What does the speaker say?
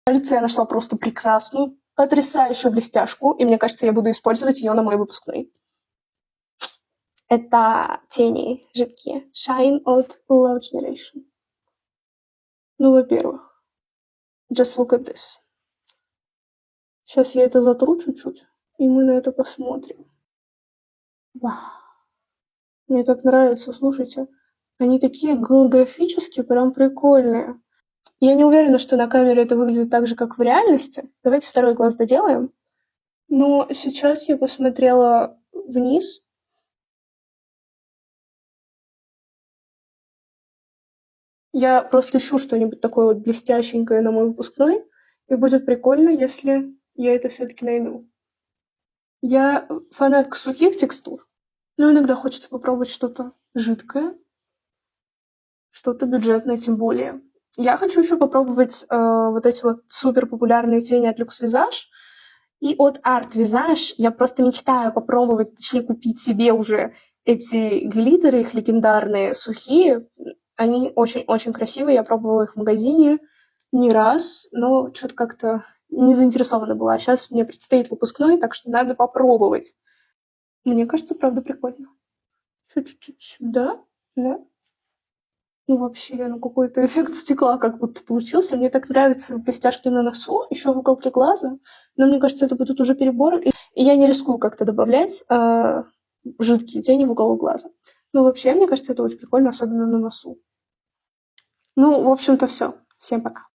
Кажется, я нашла просто прекрасную, потрясающую блестяшку, и мне кажется, я буду использовать ее на мой выпускной. Это тени жидкие. Shine от Love Generation. Ну, во-первых, just look at this. Сейчас я это затру чуть-чуть, и мы на это посмотрим. Вау. Мне так нравится, слушайте. Они такие голографические, прям прикольные. Я не уверена, что на камере это выглядит так же, как в реальности. Давайте второй глаз доделаем. Но сейчас я посмотрела вниз. Я просто ищу что-нибудь такое вот блестященькое на мой выпускной, и будет прикольно, если я это все-таки найду. Я фанатка сухих текстур, но иногда хочется попробовать что-то жидкое, что-то бюджетное тем более. Я хочу еще попробовать вот эти вот супер популярные тени от Luxe Visage. И от Art Visage я просто мечтаю попробовать, точнее купить себе уже эти глиттеры, их легендарные, сухие. Они очень-очень красивые, я пробовала их в магазине не раз, но что-то как-то не заинтересована была. Сейчас мне предстоит выпускной, так что надо попробовать. Мне кажется, правда, прикольно. Чуть-чуть сюда, да. Ну, вообще, ну какой-то эффект стекла как будто получился. Мне так нравятся блестяшки на носу, еще в уголке глаза. Но мне кажется, это будет уже перебор. И я не рискую как-то добавлять жидкие тени в уголок глаза. Но вообще, мне кажется, это очень прикольно, особенно на носу. Ну, в общем-то, все. Всем пока.